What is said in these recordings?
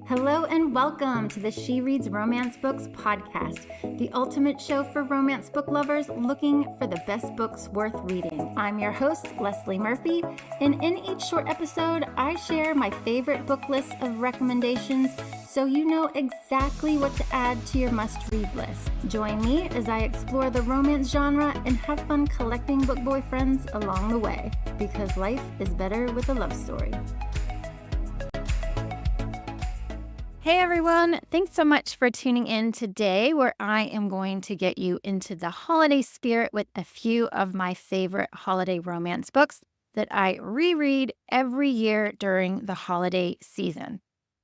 Hello and welcome to the She Reads Romance Books podcast, the ultimate show for romance book lovers looking for the best books worth reading. I'm your host, Leslie Murphy, and in each short episode, I share my favorite book list of recommendations so you know exactly what to add to your must-read list. Join me as I explore the romance genre and have fun collecting book boyfriends along the way, because life is better with a love story. Hey everyone, thanks so much for tuning in today, where I am going to get you into the holiday spirit with a few of my favorite holiday romance books that I reread every year during the holiday season.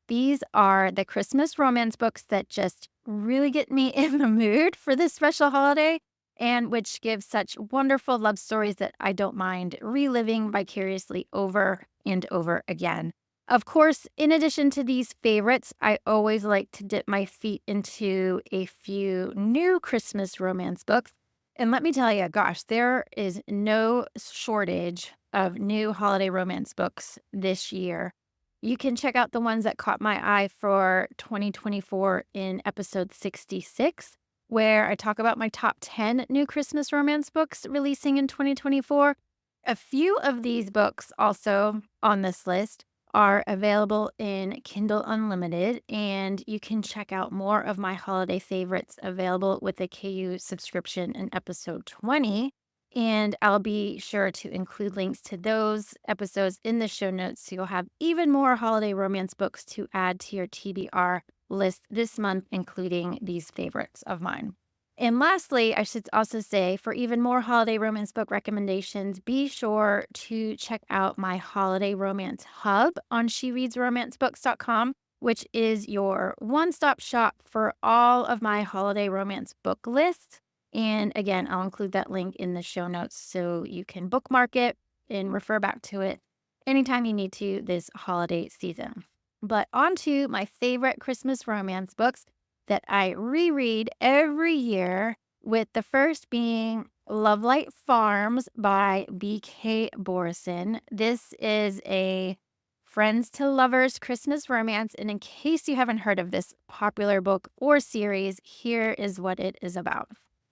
These are the Christmas romance books that just really get me in the mood for this special holiday, and which give such wonderful love stories that I don't mind reliving vicariously over and over again. Of course, in addition to these favorites, I always like to dip my feet into a few new Christmas romance books. And let me tell you, gosh, there is no shortage of new holiday romance books this year. You can check out the ones that caught my eye for 2024 in episode 66, where I talk about my top 10 new Christmas romance books releasing in 2024. A few of these books also on this list are available in Kindle Unlimited, and you can check out more of my holiday favorites available with a KU subscription in episode 20. And I'll be sure to include links to those episodes in the show notes so you'll have even more holiday romance books to add to your TBR list this month, including these favorites of mine. And lastly, I should also say, for even more holiday romance book recommendations, be sure to check out my holiday romance hub on shereadsromancebooks.com, which is your one-stop shop for all of my holiday romance book lists. And again, I'll include that link in the show notes so you can bookmark it and refer back to it anytime you need to this holiday season. But on to my favorite Christmas romance books that I reread every year, with the first being Lovelight Farms by B.K. Borison. This is a friends to lovers Christmas romance, and in case you haven't heard of this popular book or series, here is what it is about.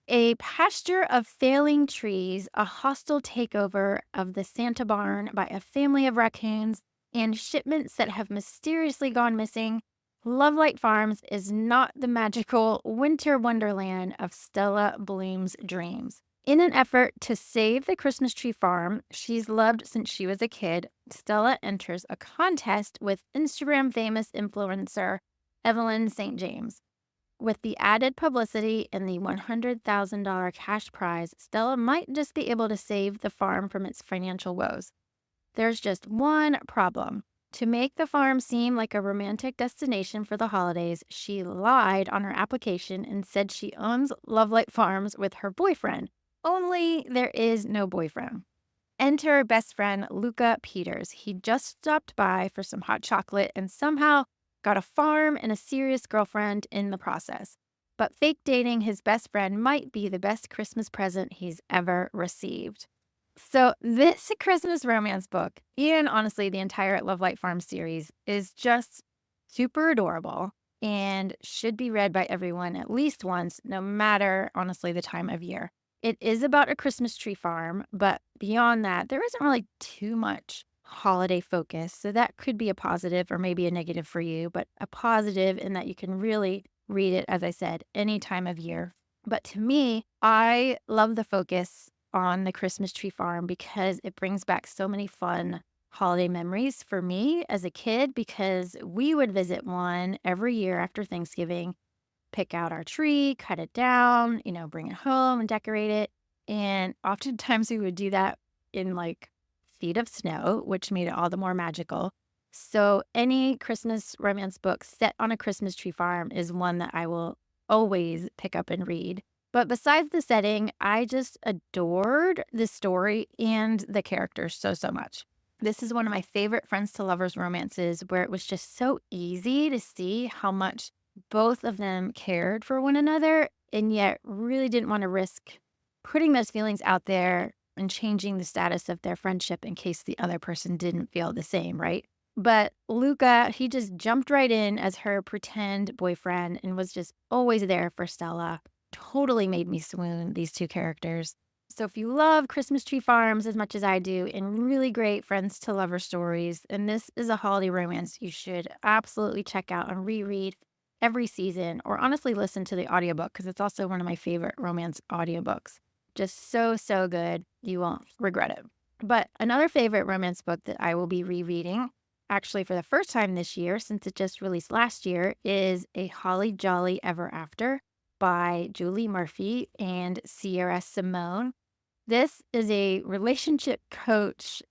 A pasture of failing trees, a hostile takeover of the Santa barn by a family of raccoons, and shipments that have mysteriously gone missing, Lovelight Farms is not the magical winter wonderland of Stella Bloom's dreams. In an effort to save the Christmas tree farm she's loved since she was a kid, Stella enters a contest with Instagram famous influencer Evelyn St. James. With the added publicity and the $100,000 cash prize, Stella might just be able to save the farm from its financial woes. There's just one problem. To make the farm seem like a romantic destination for the holidays, she lied on her application and said she owns Lovelight Farms with her boyfriend. Only there is no boyfriend. Enter best friend Luca Peters. He just stopped by for some hot chocolate and somehow got a farm and a serious girlfriend in the process. But fake dating his best friend might be the best Christmas present he's ever received. So this Christmas romance book, and honestly the entire Lovelight Farm series, is just super adorable and should be read by everyone at least once, no matter, honestly, the time of year. It is about a Christmas tree farm, but beyond that, there isn't really too much holiday focus. So that could be a positive or maybe a negative for you, but a positive in that you can really read it, as I said, any time of year. But to me, I love the focus on the Christmas tree farm because it brings back so many fun holiday memories for me as a kid, because we would visit one every year after Thanksgiving, pick out our tree, cut it down, bring it home and decorate it. And oftentimes we would do that in like feet of snow, which made it all the more magical. So any Christmas romance book set on a Christmas tree farm is one that I will always pick up and read. But besides the setting, I just adored the story and the characters so much. This is one of my favorite friends to lovers romances, where it was just so easy to see how much both of them cared for one another and yet really didn't want to risk putting those feelings out there and changing the status of their friendship in case the other person didn't feel the same, right? But Luca, he just jumped right in as her pretend boyfriend and was just always there for Stella. Totally made me swoon, these two characters. So if you love Christmas Tree Farms as much as I do and really great friends to lover stories, and this is a holiday romance you should absolutely check out and reread every season, or honestly listen to the audiobook because it's also one of my favorite romance audiobooks. Just so, so good. You won't regret it. But another favorite romance book that I will be rereading, actually for the first time this year, since it just released last year, is A Holly Jolly Ever After by Julie Murphy and Sierra Simone. This is a relationship coach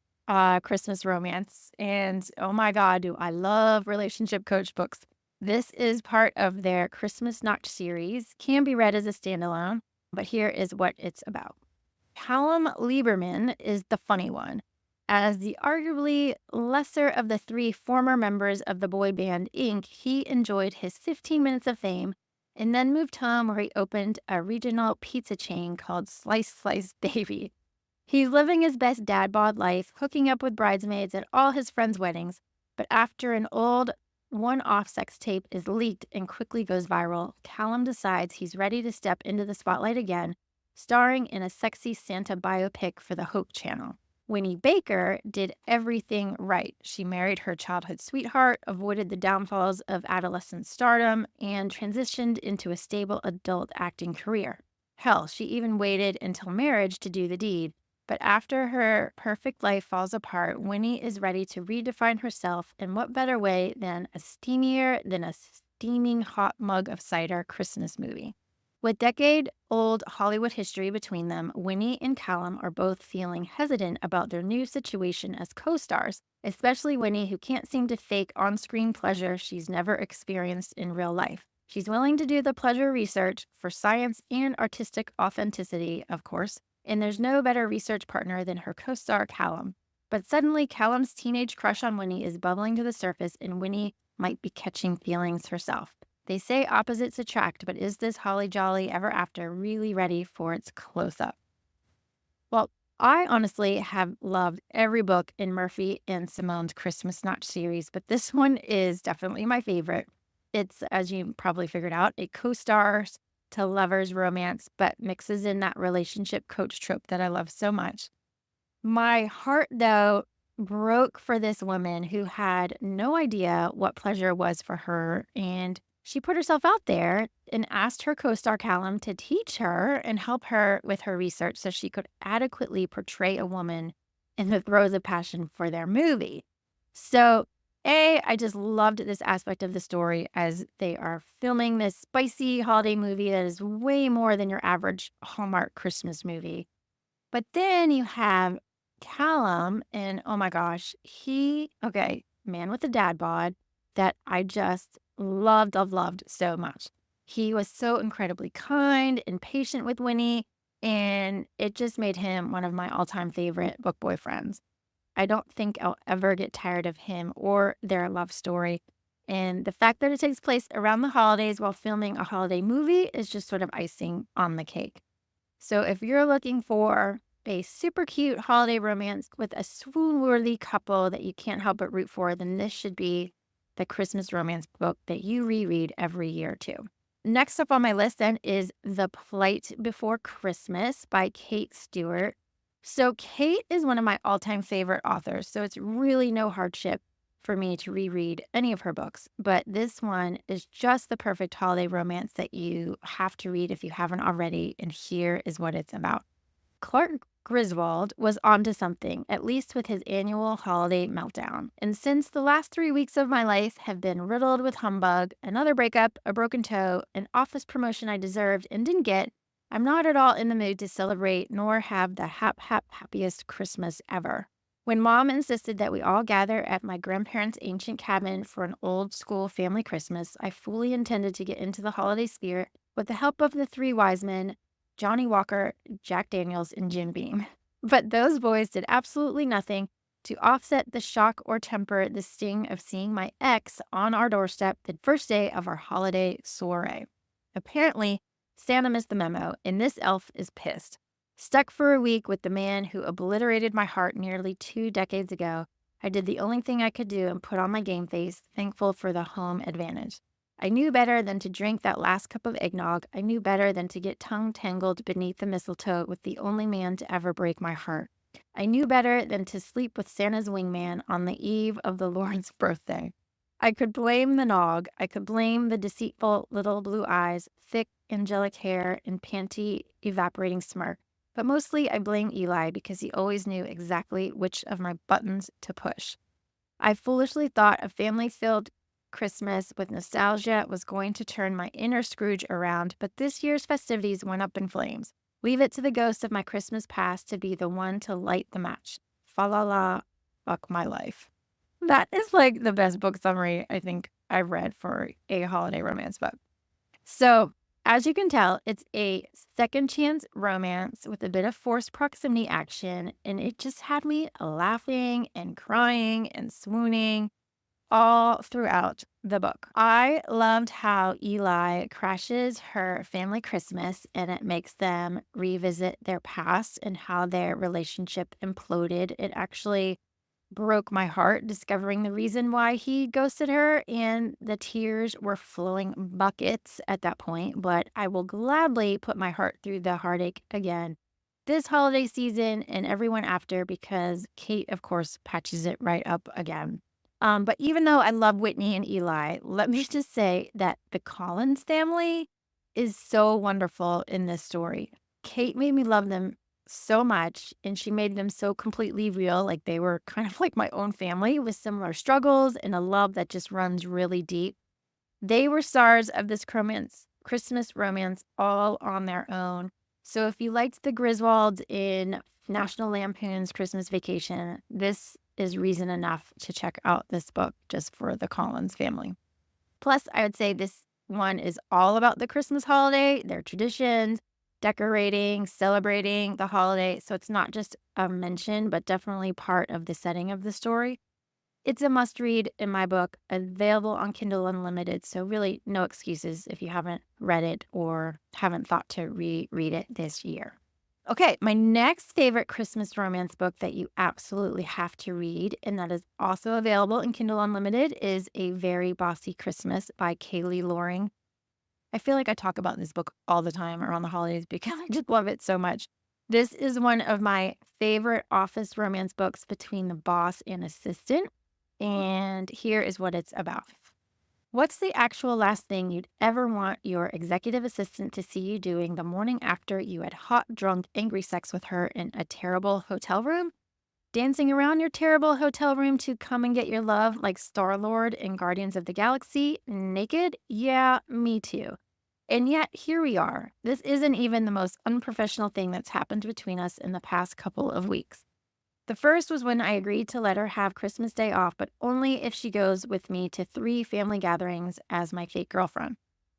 Christmas romance. And oh my God, do I love relationship coach books. This is part of their Christmas Notch series, can be read as a standalone, but here is what it's about. Callum Lieberman is the funny one. As the arguably lesser of the three former members of the boy band Inc., he enjoyed his 15 minutes of fame and then moved home where he opened a regional pizza chain called Slice Baby. He's living his best dad bod life, hooking up with bridesmaids at all his friends' weddings, but after an old one-off sex tape is leaked and quickly goes viral, Callum decides he's ready to step into the spotlight again, starring in a sexy Santa biopic for the Hope Channel. Winnie Baker did everything right. She married her childhood sweetheart, avoided the downfalls of adolescent stardom, and transitioned into a stable adult acting career. Hell, she even waited until marriage to do the deed. But after her perfect life falls apart, Winnie is ready to redefine herself, and what better way than a steaming hot mug of cider Christmas movie? With decade-old Hollywood history between them, Winnie and Callum are both feeling hesitant about their new situation as co-stars, especially Winnie, who can't seem to fake on-screen pleasure she's never experienced in real life. She's willing to do the pleasure research for science and artistic authenticity, of course, and there's no better research partner than her co-star Callum. But suddenly, Callum's teenage crush on Winnie is bubbling to the surface, and Winnie might be catching feelings herself. They say opposites attract, but is this Holly Jolly Ever After really ready for its close-up? Well, I honestly have loved every book in Murphy and Simone's Christmas Notch series, but this one is definitely my favorite. It's, as you probably figured out, a co-stars to lovers romance, but mixes in that relationship coach trope that I love so much. My heart, though, broke for this woman who had no idea what pleasure was for her, and she put herself out there and asked her co-star Callum to teach her and help her with her research so she could adequately portray a woman in the throes of passion for their movie. So, I just loved this aspect of the story as they are filming this spicy holiday movie that is way more than your average Hallmark Christmas movie. But then you have Callum, and oh my gosh, man with a dad bod that I just loved so much. He was so incredibly kind and patient with Winnie, and it just made him one of my all-time favorite book boyfriends. I don't think I'll ever get tired of him or their love story. And the fact that it takes place around the holidays while filming a holiday movie is just sort of icing on the cake. So if you're looking for a super cute holiday romance with a swoon-worthy couple that you can't help but root for, then this should be the Christmas romance book that you reread every year too. Next up on my list then is The Plight Before Christmas by Kate Stewart. So Kate is one of my all-time favorite authors, so it's really no hardship for me to reread any of her books. But this one is just the perfect holiday romance that you have to read if you haven't already, and here is what it's about. Clark Griswold was onto something, at least with his annual holiday meltdown. And since the last 3 weeks of my life have been riddled with humbug, another breakup, a broken toe, an office promotion I deserved and didn't get, I'm not at all in the mood to celebrate nor have the happiest Christmas ever. When Mom insisted that we all gather at my grandparents' ancient cabin for an old school family Christmas, I fully intended to get into the holiday spirit with the help of the three wise men, Johnny Walker, Jack Daniels, and Jim Beam. But those boys did absolutely nothing to offset the shock or temper the sting of seeing my ex on our doorstep the first day of our holiday soiree. Apparently, Santa missed the memo, and this elf is pissed. Stuck for a week with the man who obliterated my heart nearly 2 decades ago, I did the only thing I could do and put on my game face, thankful for the home advantage. I knew better than to drink that last cup of eggnog. I knew better than to get tongue tangled beneath the mistletoe with the only man to ever break my heart. I knew better than to sleep with Santa's wingman on the eve of the Lord's birthday. I could blame the nog. I could blame the deceitful little blue eyes, thick angelic hair, and panty evaporating smirk. But mostly I blame Eli because he always knew exactly which of my buttons to push. I foolishly thought a family filled Christmas with nostalgia was going to turn my inner Scrooge around, but this year's festivities went up in flames. Leave it to the ghost of my Christmas past to be the one to light the match. Fa la la, fuck my life. That is like the best book summary I think I've read for a holiday romance book. So, as you can tell, it's a second chance romance with a bit of forced proximity action, and it just had me laughing and crying and swooning all throughout the book. I loved how Eli crashes her family Christmas and it makes them revisit their past and how their relationship imploded. It actually broke my heart discovering the reason why he ghosted her, and the tears were flowing buckets at that point. But I will gladly put my heart through the heartache again this holiday season and everyone after because Kate, of course, patches it right up again. But even though I love Whitney and Eli, let me just say that the Collins family is so wonderful in this story. Kate made me love them so much, and she made them so completely real. Like they were kind of like my own family with similar struggles and a love that just runs really deep. They were stars of this Christmas romance all on their own. So if you liked the Griswolds in National Lampoon's Christmas Vacation, this is reason enough to check out this book just for the Collins family. Plus, I would say this one is all about the Christmas holiday, their traditions, decorating, celebrating the holiday. So it's not just a mention, but definitely part of the setting of the story. It's a must read in my book, available on Kindle Unlimited. So, really, no excuses if you haven't read it or haven't thought to reread it this year. Okay, my next favorite Christmas romance book that you absolutely have to read, and that is also available in Kindle Unlimited, is A Very Bossy Christmas by Kaylee Loring. I feel like I talk about this book all the time around the holidays because I just love it so much. This is one of my favorite office romance books between the boss and assistant. And here is what it's about. What's the actual last thing you'd ever want your executive assistant to see you doing the morning after you had hot, drunk, angry sex with her in a terrible hotel room? Dancing around your terrible hotel room to come and get your love like Star-Lord in Guardians of the Galaxy, naked? Yeah, me too. And yet, here we are. This isn't even the most unprofessional thing that's happened between us in the past couple of weeks. The first was when I agreed to let her have Christmas Day off, but only if she goes with me to 3 family gatherings as my fake girlfriend.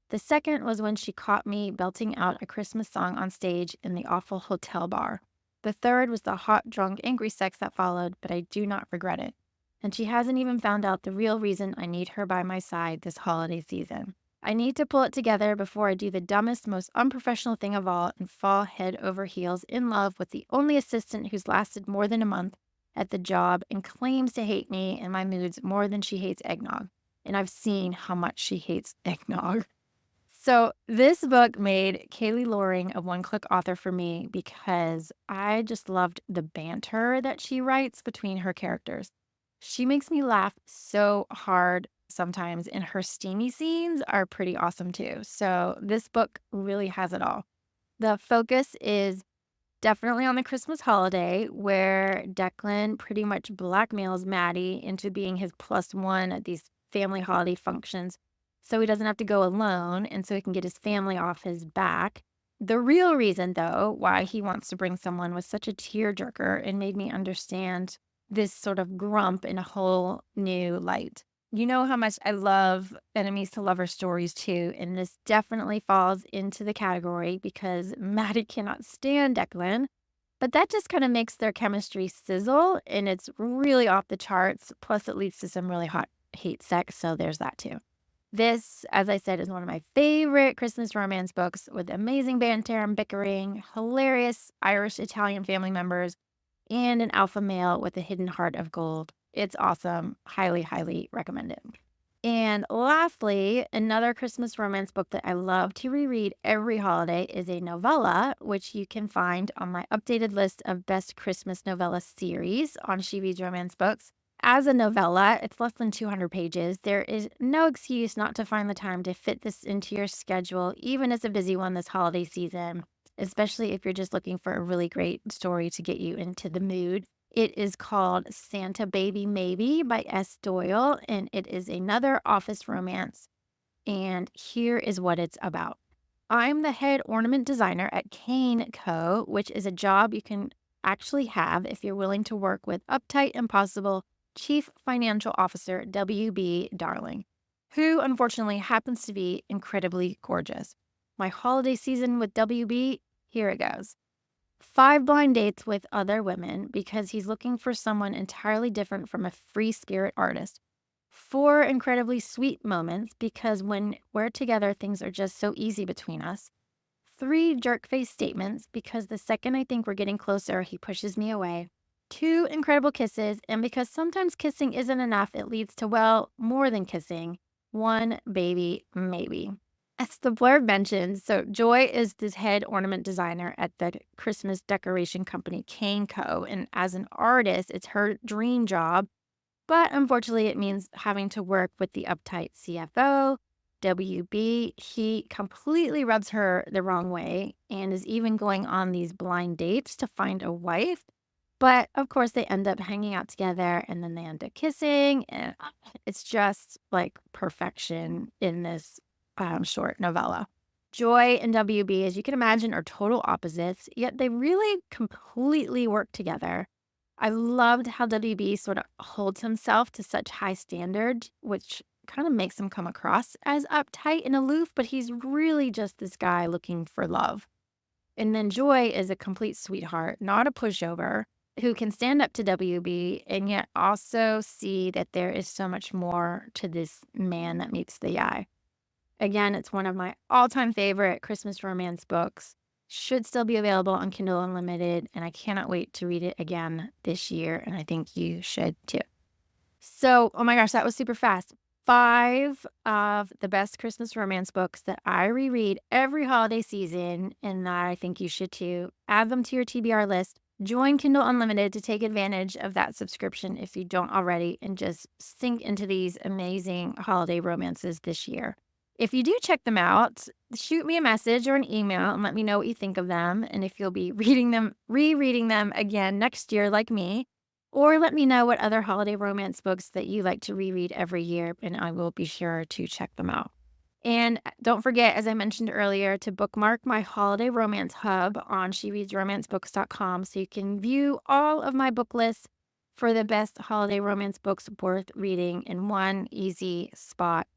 The second was when she caught me belting out a Christmas song on stage in the awful hotel bar. The third was the hot, drunk, angry sex that followed, but I do not regret it. And she hasn't even found out the real reason I need her by my side this holiday season. I need to pull it together before I do the dumbest, most unprofessional thing of all and fall head over heels in love with the only assistant who's lasted more than a month at the job and claims to hate me and my moods more than she hates eggnog. And I've seen how much she hates eggnog. So this book made Kaylee Loring a one-click author for me because I just loved the banter that she writes between her characters. She makes me laugh so hard sometimes, and her steamy scenes are pretty awesome too. So this book really has it all. The focus is definitely on the Christmas holiday, where Declan pretty much blackmails Maddie into being his plus one at these family holiday functions so he doesn't have to go alone and so he can get his family off his back. The real reason, though, why he wants to bring someone was such a tearjerker and made me understand this sort of grump in a whole new light. You know how much I love enemies to lovers stories too, and this definitely falls into the category because Maddie cannot stand Declan, but that just kind of makes their chemistry sizzle and it's really off the charts. Plus, it leads to some really hot hate sex, so there's that too. This, as I said, is one of my favorite Christmas romance books with amazing banter and bickering, hilarious Irish Italian family members, and an alpha male with a hidden heart of gold. It's awesome. Highly, highly recommend it. And lastly, another Christmas romance book that I love to reread every holiday is a novella, which you can find on my updated list of best Christmas novella series on She Reads Romance Books. As a novella, it's less than 200 pages. There is no excuse not to find the time to fit this into your schedule, even as a busy one this holiday season, especially if you're just looking for a really great story to get you into the mood. It is called Santa Baby Maybe by S. Doyle, and it is another office romance. And here is what it's about. I'm the head ornament designer at Kane Co., which is a job you can actually have if you're willing to work with uptight, impossible Chief Financial Officer W.B. Darling, who unfortunately happens to be incredibly gorgeous. My holiday season with WB, here it goes. 5 blind dates with other women because he's looking for someone entirely different from a free spirit artist. 4 incredibly sweet moments because when we're together, things are just so easy between us. 3 jerk face statements because the second I think we're getting closer, he pushes me away. 2 incredible kisses, and because sometimes kissing isn't enough, it leads to, well, more than kissing. 1 baby maybe. As the blurb mentions, so Joy is this head ornament designer at the Christmas decoration company Kane Co. And as an artist, it's her dream job. But unfortunately, it means having to work with the uptight CFO, WB. He completely rubs her the wrong way and is even going on these blind dates to find a wife. But of course, they end up hanging out together and then they end up kissing. And it's just like perfection in this short novella. Joy and WB, as you can imagine, are total opposites, yet they really completely work together. I loved how WB sort of holds himself to such high standards, which kind of makes him come across as uptight and aloof, but he's really just this guy looking for love. And then Joy is a complete sweetheart, not a pushover, who can stand up to WB and yet also see that there is so much more to this man that meets the eye. Again, it's one of my all-time favorite Christmas romance books. Should still be available on Kindle Unlimited, and I cannot wait to read it again this year, and I think you should too. So, oh my gosh, that was super fast. 5 of the best Christmas romance books that I reread every holiday season, and that I think you should too. Add them to your TBR list. Join Kindle Unlimited to take advantage of that subscription if you don't already, and just sink into these amazing holiday romances this year. If you do check them out, shoot me a message or an email and let me know what you think of them, and if you'll be rereading them again next year like me, or let me know what other holiday romance books that you like to reread every year, and I will be sure to check them out. And don't forget, as I mentioned earlier, to bookmark my holiday romance hub on shereadsromancebooks.com so you can view all of my book lists for the best holiday romance books worth reading in one easy spot.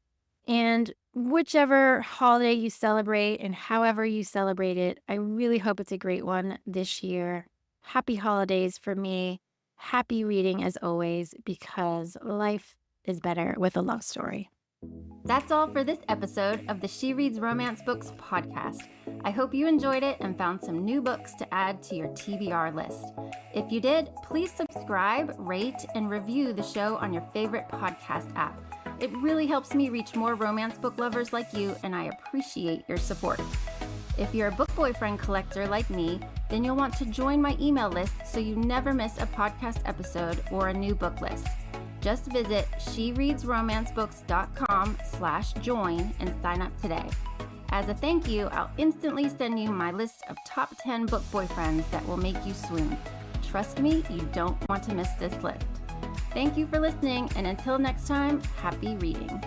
And whichever holiday you celebrate and however you celebrate it, I really hope it's a great one this year. Happy holidays for me. Happy reading as always, because life is better with a love story. That's all for this episode of the She Reads Romance Books podcast. I hope you enjoyed it and found some new books to add to your TBR list. If you did, please subscribe, rate, and review the show on your favorite podcast app. It really helps me reach more romance book lovers like you, and I appreciate your support. If you're a book boyfriend collector like me, then you'll want to join my email list so you never miss a podcast episode or a new book list. Just visit shereadsromancebooks.com/join and sign up today. As a thank you, I'll instantly send you my list of top 10 book boyfriends that will make you swoon. Trust me, you don't want to miss this list. Thank you for listening, and until next time, happy reading.